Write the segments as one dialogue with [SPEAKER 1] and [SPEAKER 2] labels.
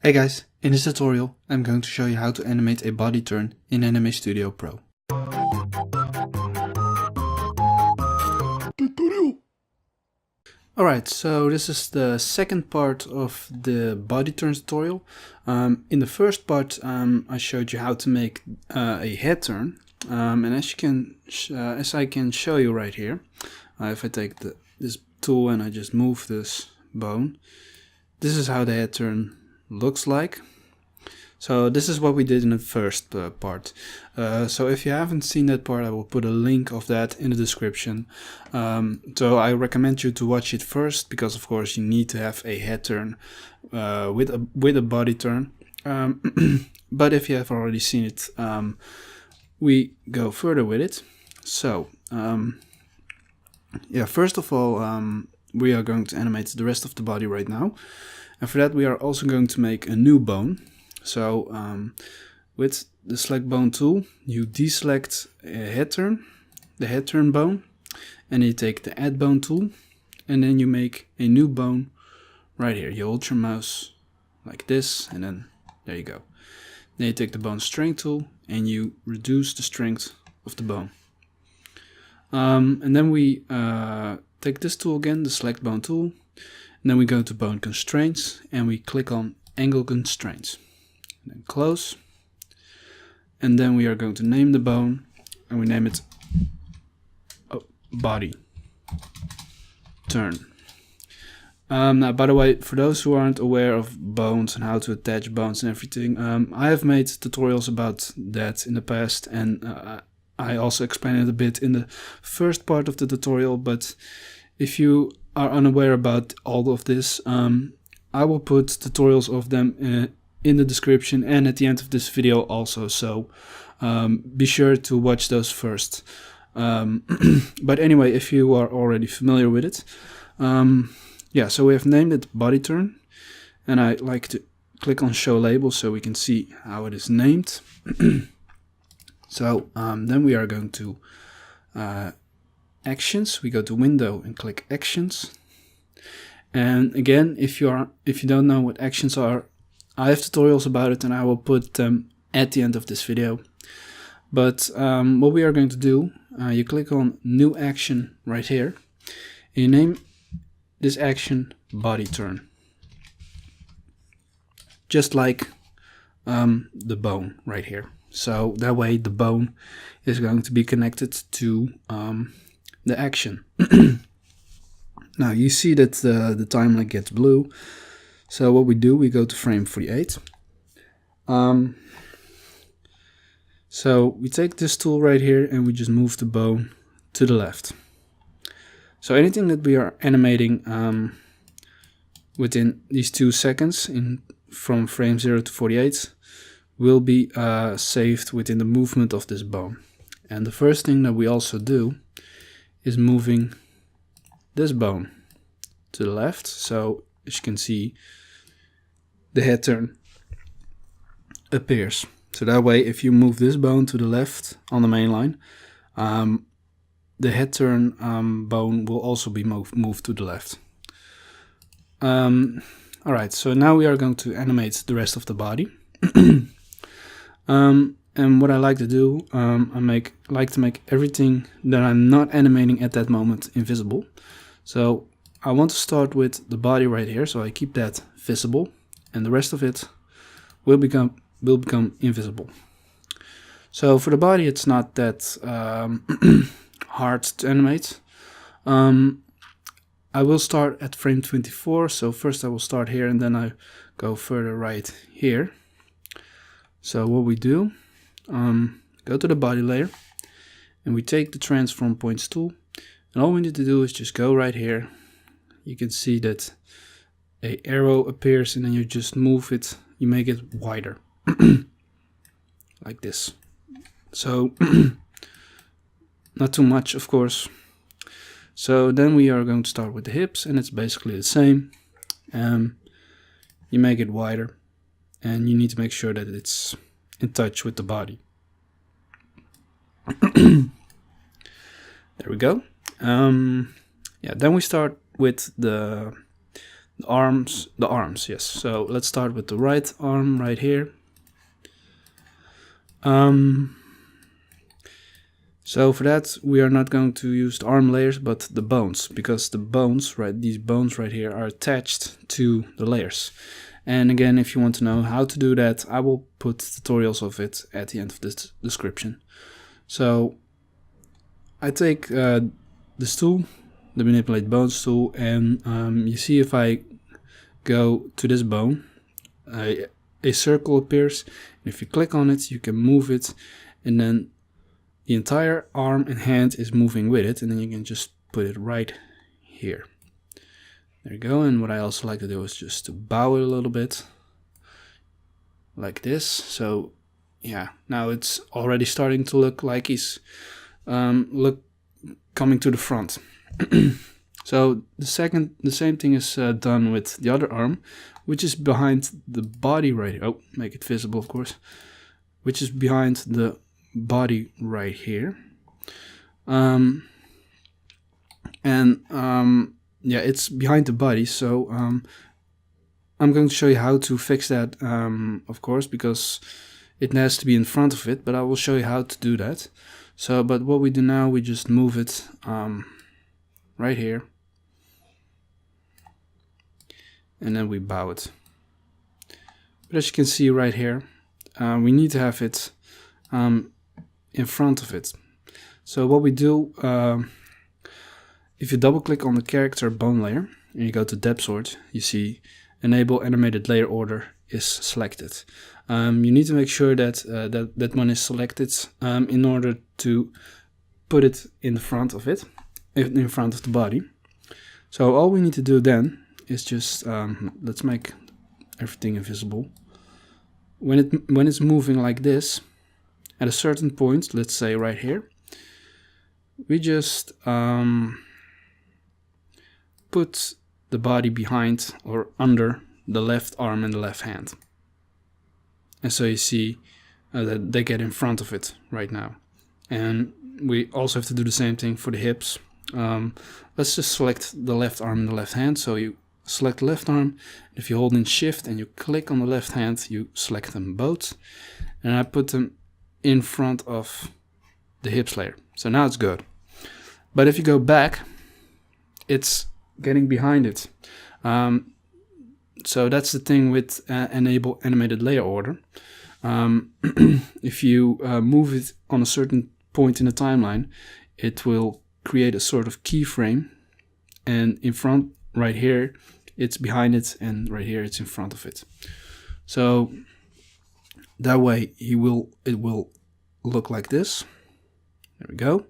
[SPEAKER 1] Hey guys, in this tutorial I'm going to show you how to animate a body turn in Anime Studio Pro. Tutorial! Alright, so this is the second part of the body turns tutorial. In the first part I showed you how to make a head turn, and as I can show you right here, if I take this tool and I just move this bone, this is how the head turn looks like. So this is what we did in the first part. So if you haven't seen that part, I will put a link of that in the description. So I recommend you to watch it first, because of course you need to have a head turn with a body turn. But if you have already seen it, we go further with it. So yeah, first of all, we are going to animate the rest of the body right now. And for that we are also going to make a new bone. So with the select bone tool, you deselect a head turn, the head turn bone, and you take the add bone tool, and then you make a new bone right here. You hold your mouse like this, and then there you go. Then you take the bone strength tool and you reduce the strength of the bone. And then we take this tool again, the select bone tool, and then we go to bone constraints and we click on angle constraints. And then close. And then we are going to name the bone, and we name it body turn. Now, by the way, for those who aren't aware of bones and how to attach bones and everything, I have made tutorials about that in the past, and I also explained it a bit in the first part of the tutorial. But if you are unaware about all of this, I will put tutorials of them in the description and at the end of this video also, so be sure to watch those first. But anyway, if you are already familiar with it, yeah, so we have named it body turn, and I like to click on show label so we can see how it is named. So then we are going to actions. We go to window and click actions. And again, if you don't know what actions are, I have tutorials about it and I will put them at the end of this video. But what we are going to do, you click on new action right here, and you name this action body turn, just like the bone right here. So that way the bone is going to be connected to the action. Now you see that the timeline gets blue. So what we do, we go to frame 48. So we take this tool right here and we just move the bone to the left. So anything that we are animating within these 2 seconds from frame 0 to 48 will be saved within the movement of this bone. And the first thing that we also do is moving this bone to the left. So as you can see, the head turn appears. So that way, if you move this bone to the left on the main line, the head turn bone will also be moved to the left. Alright, so now we are going to animate the rest of the body. And what I like to do, I like to make everything that I'm not animating at that moment invisible. So I want to start with the body right here, so I keep that visible, and the rest of it will become invisible. So for the body, it's not that hard to animate. I will start at frame 24. So first I will start here, and then I go further right here. So what we do, go to the body layer, and we take the transform points tool, and all we need to do is just go right here. You can see that a arrow appears, and then you just move it, you make it wider like this. So not too much, of course. So then we are going to start with the hips, and it's basically the same. You make it wider, and you need to make sure that it's in touch with the body. There we go. Yeah, then we start with the The arms, yes. So let's start with the right arm right here. So for that, we are not going to use the arm layers, but the bones, because the bones, right, these bones right here are attached to the layers. And again, if you want to know how to do that, I will put tutorials of it at the end of this description. So I take this tool, the manipulate bones tool, and you see if I go to this bone, a circle appears. And if you click on it, you can move it, and then the entire arm and hand is moving with it, and then you can just put it right here. There you go. And what I also like to do is just to bow it a little bit, like this. So yeah, now it's already starting to look like he's coming to the front. So the same thing is done with the other arm, which is behind the body right here. Oh, make it visible, of course. Which is behind the body right here. Yeah, it's behind the body. So I'm going to show you how to fix that, of course, because it has to be in front of it. But I will show you how to do that. So, but what we do now, we just move it right here. And then we bow it. But as you can see right here, we need to have it in front of it. So what we do, if you double click on the character bone layer and you go to depth sort, you see enable animated layer order is selected. You need to make sure that that one is selected in order to put it in the front of it, in front of the body. So all we need to do then is just let's make everything invisible. When it's moving like this, at a certain point, let's say right here, we just put the body behind or under the left arm and the left hand. And so you see that they get in front of it right now. And we also have to do the same thing for the hips. Let's just select the left arm and the left hand. So you select the left arm. If you hold in shift and you click on the left hand, you select them both. And I put them in front of the hips layer. So now it's good. But if you go back, it's getting behind it. So that's the thing with enable animated layer order. If you move it on a certain point in the timeline, it will create a sort of keyframe, and in front right here it's behind it, and right here it's in front of it. So that way it will look like this. There we go.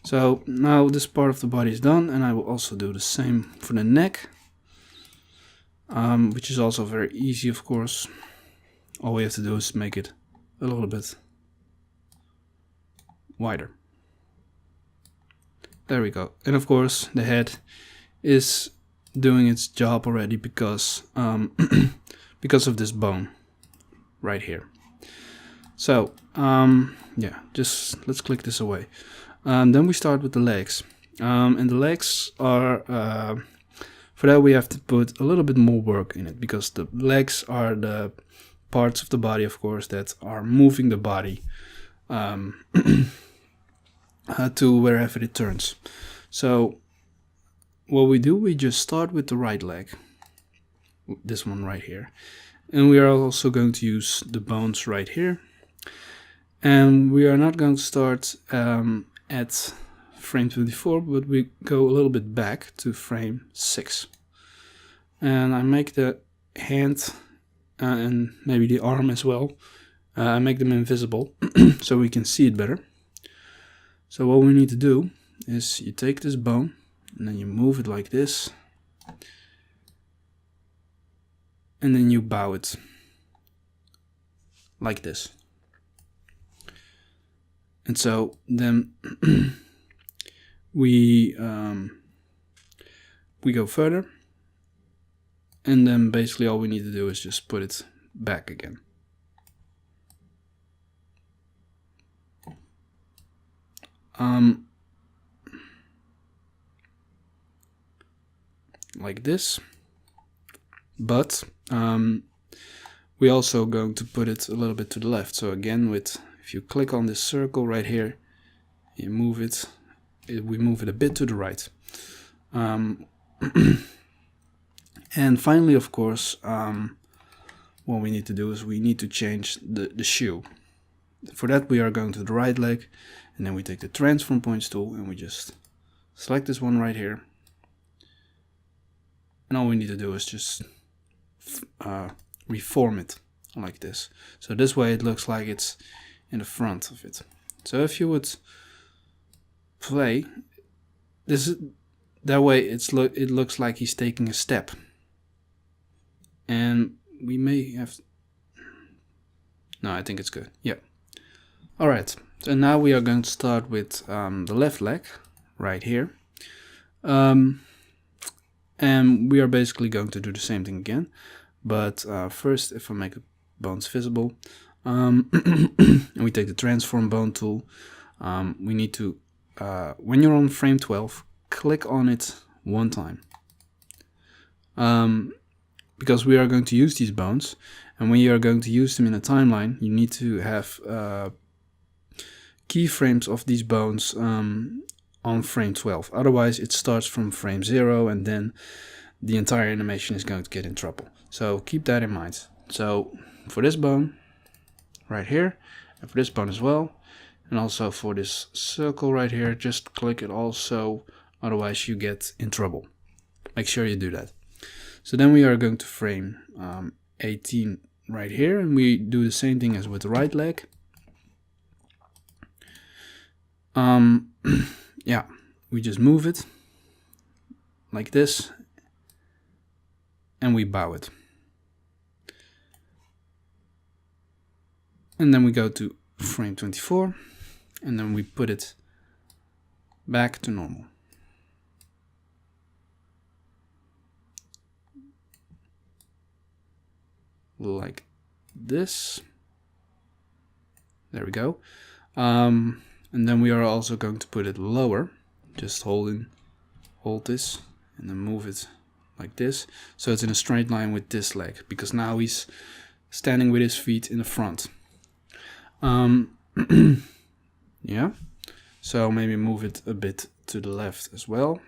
[SPEAKER 1] So now this part of the body is done, and I will also do the same for the neck, which is also very easy, of course. All we have to do is make it a little bit wider. There we go. And of course the head is doing its job already because because of this bone right here. So yeah, just let's click this away. Then we start with the legs, and the legs are for that we have to put a little bit more work in it, because the legs are the parts of the body, of course, that are moving the body to wherever it turns. So what we do, we just start with the right leg, this one right here, and we are also going to use the bones right here, and we are not going to start at frame 24, but we go a little bit back to frame 6, and I make the hand and maybe the arm as well, I make them invisible so we can see it better. So what we need to do is you take this bone and then you move it like this, and then you bow it like this. And so then we go further, and then basically all we need to do is just put it back again. Like this. but we're also going to put it a little bit to the left. So again, if you click on this circle right here, you move it, we move it a bit to the right. And finally, of course, what we need to do is we need to change the shoe. For that, we are going to the right leg, and then we take the transform points tool and we just select this one right here. And all we need to do is just reform it like this. So this way it looks like it's in the front of it. So if you would play this, that way it looks like he's taking a step. And we may have, no, I think it's good. Yeah. All right. So now we are going to start with the left leg right here. And we are basically going to do the same thing again. But first, if I make the bones visible, and we take the transform bone tool, we need to, when you're on frame 12, click on it one time. Because we are going to use these bones, and when you are going to use them in a timeline, you need to have keyframes of these bones on frame 12. Otherwise, it starts from frame 0, and then the entire animation is going to get in trouble. So keep that in mind. So for this bone right here, and for this bone as well, and also for this circle right here, just click it also, otherwise you get in trouble. Make sure you do that. So then we are going to frame 18 right here, and we do the same thing as with the right leg. Yeah, we just move it like this, and we bow it. And then we go to frame 24, and then we put it back to normal. Like this. There we go. And then we are also going to put it lower. Just hold this and then move it like this, so it's in a straight line with this leg, because now he's standing with his feet in the front. Yeah, so maybe move it a bit to the left as well.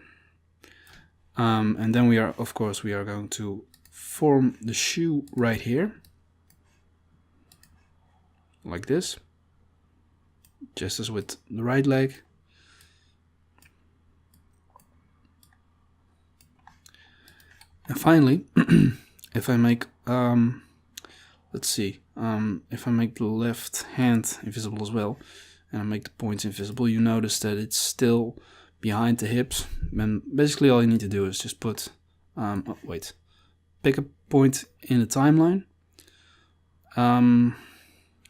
[SPEAKER 1] And then we are, of course, we are going to form the shoe right here, like this, just as with the right leg. And finally, if I make, let's see, if I make the left hand invisible as well, and I make the points invisible, you notice that it's still behind the hips. And basically all you need to do is just put, pick a point in the timeline.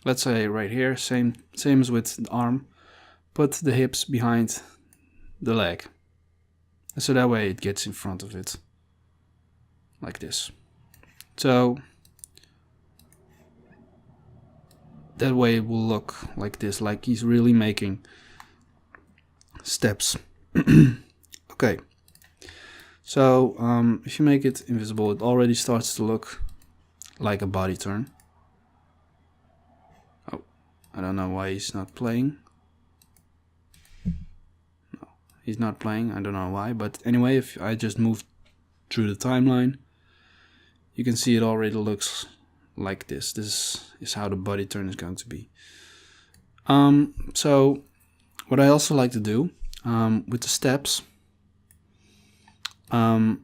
[SPEAKER 1] Let's say right here, same as with the arm, put the hips behind the leg. So that way it gets in front of it, like this. So that way it will look like this, like he's really making steps. Okay, so if you make it invisible, it already starts to look like a body turn. Oh, I don't know why he's not playing. No, he's not playing, I don't know why, but anyway, if I just move through the timeline, you can see it already looks like this. This is how the body turn is going to be. So what I also like to do with the steps, yeah,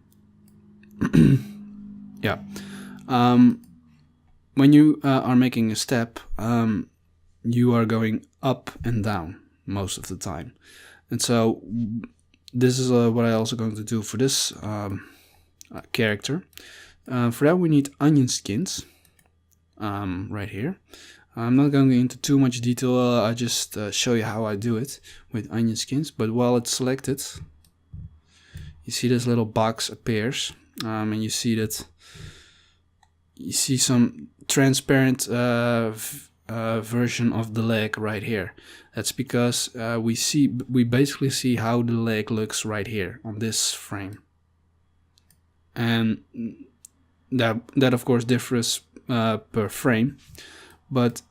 [SPEAKER 1] when you are making a step, you are going up and down most of the time, and so this is what I also going to do for this character. For that we need onion skins right here. I'm not going into too much detail, I just show you how I do it with onion skins. But while it's selected, you see this little box appears, and you see that you see some transparent version of the leg right here. That's because we basically see how the leg looks right here on this frame. And that of course differs per frame. But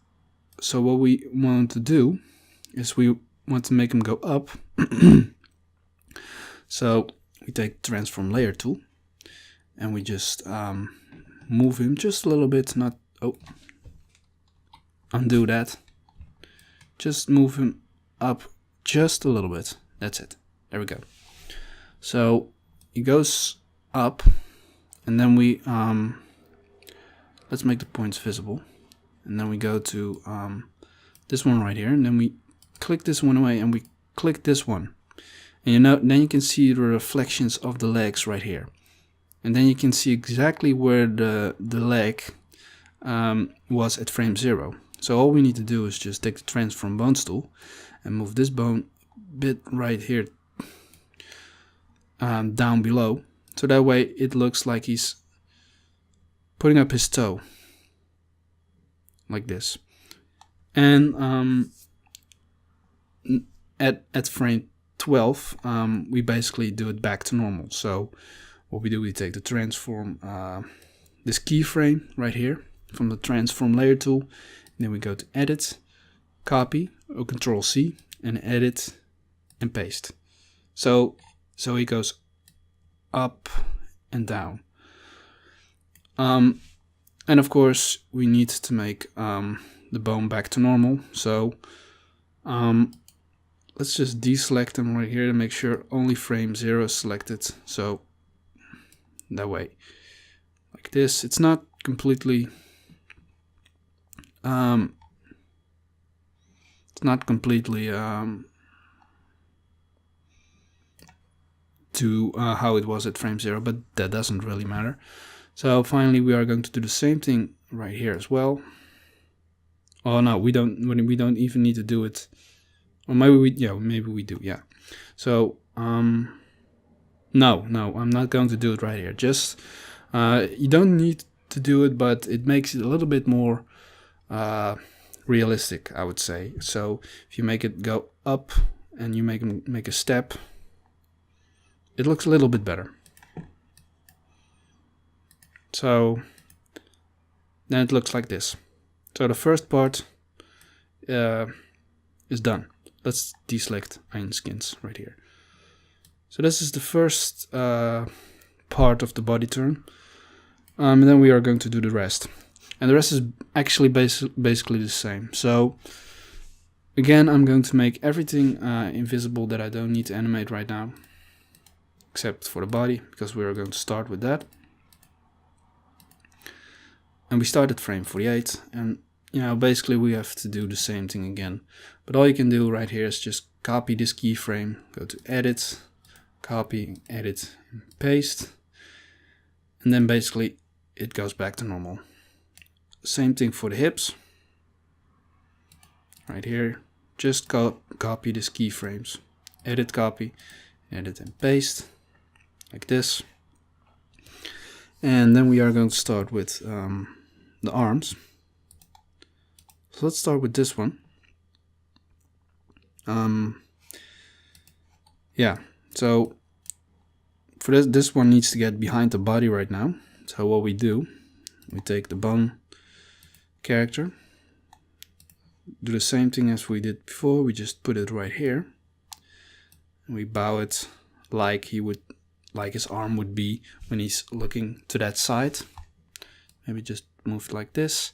[SPEAKER 1] so what we want to do is we want to make them go up. So we take the transform layer tool and we just move him just a little bit, not, oh, undo that. Just move him up just a little bit. That's it. There we go. So he goes up, and then we let's make the points visible, and then we go to this one right here, and then we click this one away, and we click this one, and you know, then you can see the reflections of the legs right here, and then you can see exactly where the leg was at frame 0. So all we need to do is just take the transform bones tool and move this bone bit right here down below, so that way it looks like he's putting up his toe like this. And at frame 12 we basically do it back to normal. So what we do, we take the transform this keyframe right here from the transform layer tool, and then we go to edit, copy, or control C, and edit and paste. So he goes up and down. And of course we need to make the bone back to normal. So let's just deselect them right here to make sure only frame 0 is selected. So that way, like this, it's not completely to how it was at frame 0, but that doesn't really matter. So finally we are going to do the same thing right here as well. Oh no, we don't even need to do it, or maybe we do, yeah. So no, I'm not going to do it right here. Just you don't need to do it, but it makes it a little bit more realistic, I would say. So if you make it go up and you make a step, it looks a little bit better. So then it looks like this. So the first part is done. Let's deselect iron skins right here. So this is the first part of the body turn, and then we are going to do the rest. And the rest is actually basically the same. So again, I'm going to make everything invisible that I don't need to animate right now, except for the body, because we are going to start with that. And we start at frame 48, and you know, basically we have to do the same thing again. But all you can do right here is just copy this keyframe, go to edit, copy, edit, and paste, and then basically it goes back to normal. Same thing for the hips. Right here, just copy these keyframes, edit, copy, edit, and paste, like this. And then we are going to start with the arms. So let's start with this one. Yeah, so for this one needs to get behind the body right now. So what we do, we take the bone character, do the same thing as we did before. We just put it right here, and we bow it like his arm would be when he's looking to that side. Maybe just move it like this.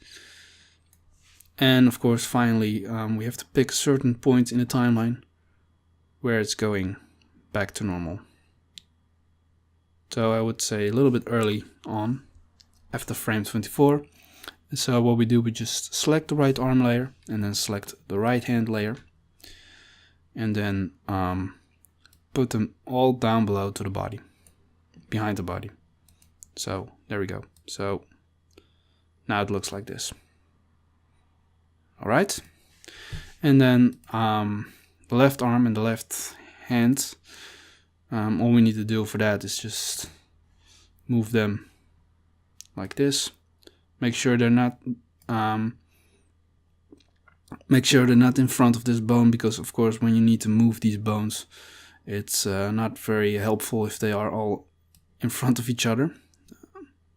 [SPEAKER 1] And of course, finally, we have to pick a certain point in the timeline where it's going back to normal. So I would say a little bit early on, after frame 24. And so what we do, we just select the right arm layer and then select the right hand layer, and then put them all down below to the body, behind the body. So there we go. So now it looks like this. All right, and then the left arm and the left hand, all we need to do for that is just move them like this. Make sure they're not in front of this bone, because of course when you need to move these bones, it's not very helpful if they are all in front of each other.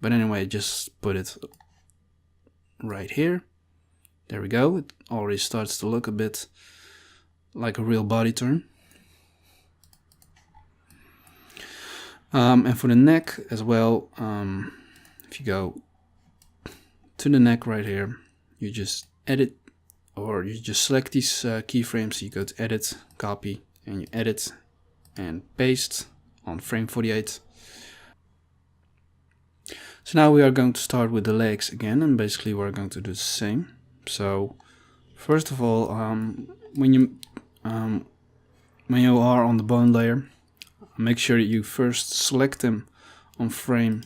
[SPEAKER 1] But anyway, just put it right here. There we go. It already starts to look a bit like a real body turn. And for the neck as well, if you go to the neck right here, you just edit, or you just select these keyframes. You go to edit, copy, and you edit and paste on frame 48. So now we are going to start with the legs again, and basically we're going to do the same. So first of all, when you are on the bone layer, make sure that you first select them on frame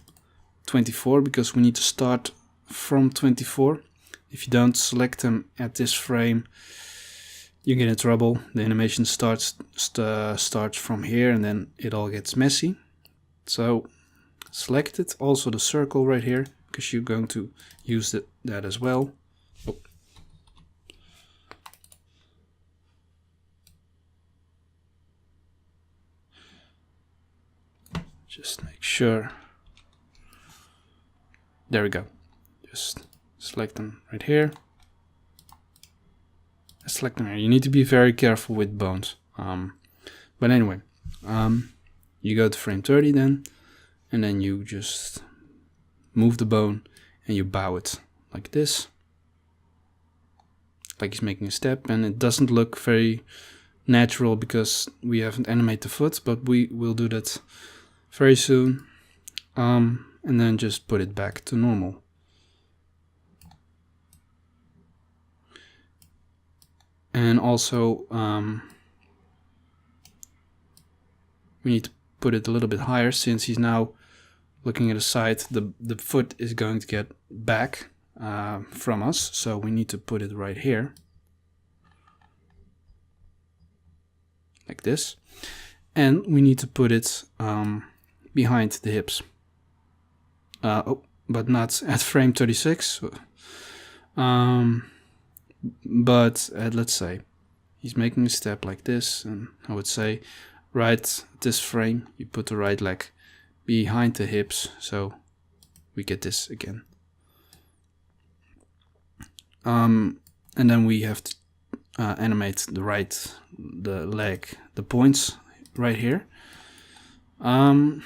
[SPEAKER 1] 24, because we need to start from 24. If you don't select them at this frame, you get in trouble. The animation starts from here, and then it all gets messy. So select it, also the circle right here, because you're going to use that as well. Oh. Just make sure. There we go. Just select them right here. Select them here. You need to be very careful with bones. But anyway, you go to frame 30 then, and then you just move the bone and you bow it like this. Like he's making a step, and it doesn't look very natural because we haven't animated the foot, but we will do that very soon. And then just put it back to normal. And also we need to put it a little bit higher, since he's now looking at the side. The foot is going to get back from us, so we need to put it right here, like this. And we need to put it behind the hips. But not at frame 36. But let's say he's making a step like this, and I would say right at this frame you put the right leg behind the hips, so we get this again. And then we have to animate the leg, the points right here. So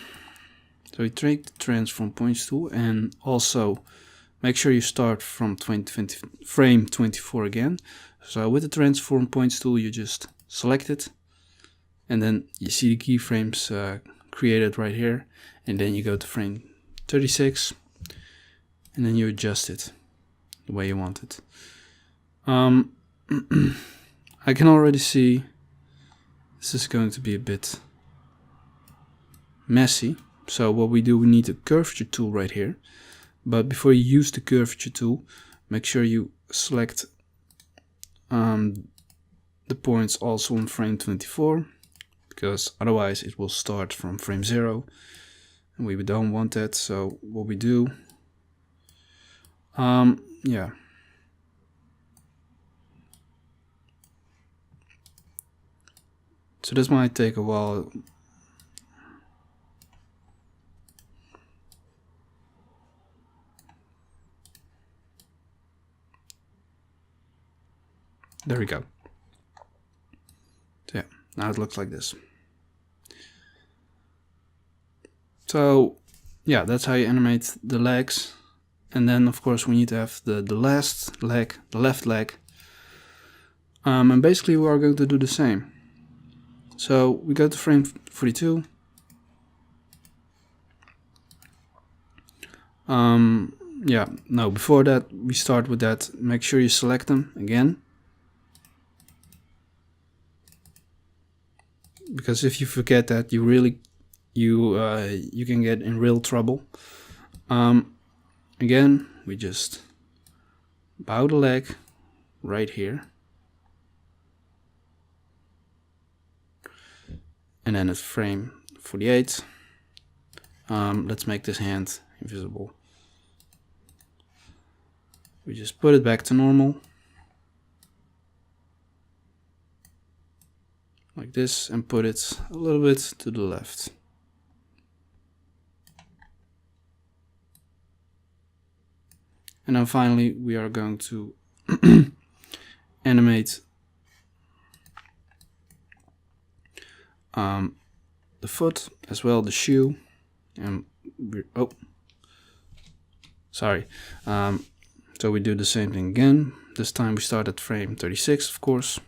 [SPEAKER 1] we take the transform points tool, and also make sure you start from frame 24 again. So with the transform points tool, you just select it, and then you see the keyframes created right here, and then you go to frame 36, and then you adjust it the way you want it. I can already see this is going to be a bit messy. So what we do, we need a curvature tool right here. But before you use the curvature tool, make sure you select the points also on frame 24, because otherwise it will start from frame 0, and we don't want that. So what we do, yeah. So this might take a while. There we go. So yeah, now it looks like this. So yeah, that's how you animate the legs. And then of course we need to have the last leg, the left leg. And basically we are going to do the same. So we go to frame 42. Yeah, no, before that we start with that. Make sure you select them again. Because if you forget that, you really you can get in real trouble. Again, we just bow the leg right here, and then at frame 48, let's make this hand invisible. We just put it back to normal, like this, and put it a little bit to the left. And then finally we are going to animate the foot as well, the shoe, and oh, sorry. So we do the same thing again. This time we start at frame 36, of course.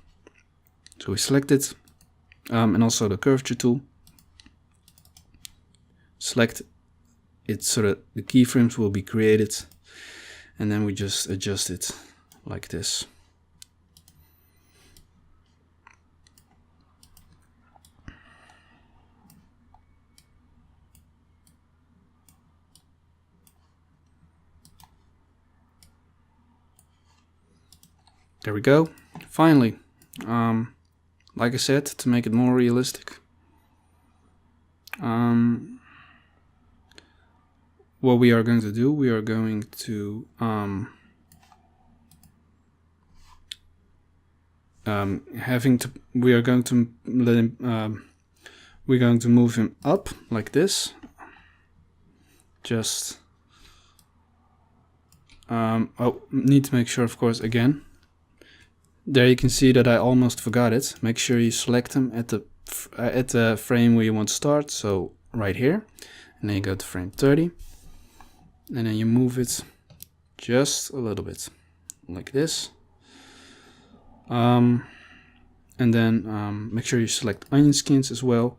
[SPEAKER 1] So we select it, and also the curvature tool. Select it so that the keyframes will be created, and then we just adjust it like this. There we go. Finally, like I said, to make it more realistic, what we are going to do, we are going to we are going to let him, we're going to move him up like this. Just oh, need to make sure, of course, again. There you can see that I almost forgot it. Make sure you select them at the frame where you want to start. So right here, and then you go to frame 30, and then you move it just a little bit like this. And then make sure you select onion skins as well.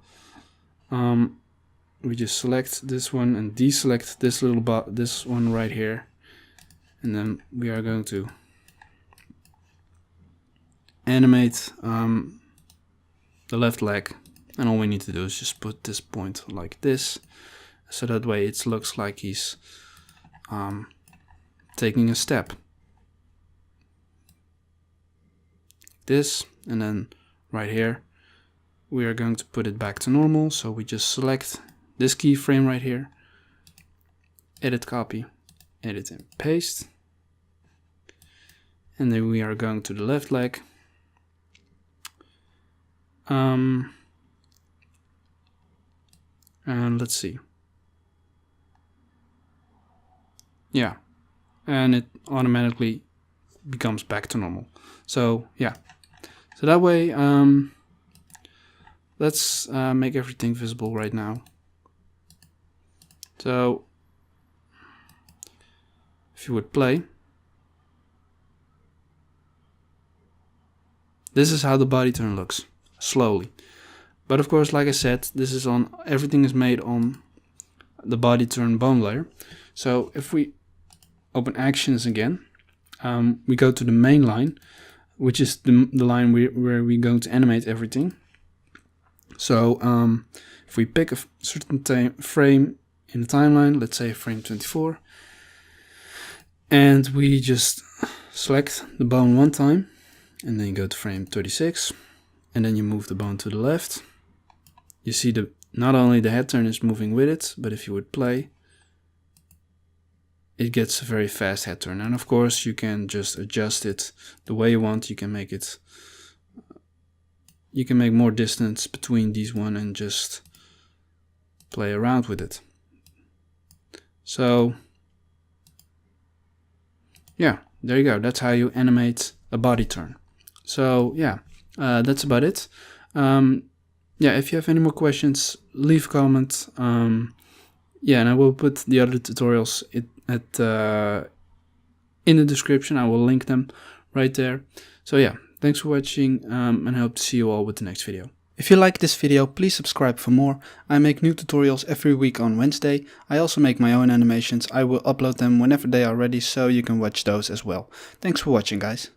[SPEAKER 1] We just select this one and deselect this one right here, and then we are going to animate the left leg, and all we need to do is just put this point like this, so that way it looks like he's taking a step. This, and then right here we are going to put it back to normal, so we just select this keyframe right here, edit copy, edit and paste, and then we are going to the left leg. And let's see. Yeah, and it automatically becomes back to normal. So yeah, so that way, let's make everything visible right now. So if you would play, this is how the body turn looks, slowly. But of course, like I said, this is on, everything is made on the body turn bone layer. So if we open actions again, we go to the main line, which is the line where we're going to animate everything. So if we pick a certain frame in the timeline, let's say frame 24, and we just select the bone one time, and then you go to frame 36, and then you move the bone to the left. You see not only the head turn is moving with it, but if you would play, it gets a very fast head turn. And of course you can just adjust it the way you want. You can make it, you can make more distance between these one and just play around with it. So yeah, there you go. That's how you animate a body turn. So yeah, that's about it. Yeah, if you have any more questions, leave a comment. Yeah, and I will put the other tutorials in the description. I will link them right there. So yeah, thanks for watching, and I hope to see you all with the next video. If you like this video, please subscribe for more. I make new tutorials every week on Wednesday. I also make my own animations. I will upload them whenever they are ready, so you can watch those as well. Thanks for watching, guys.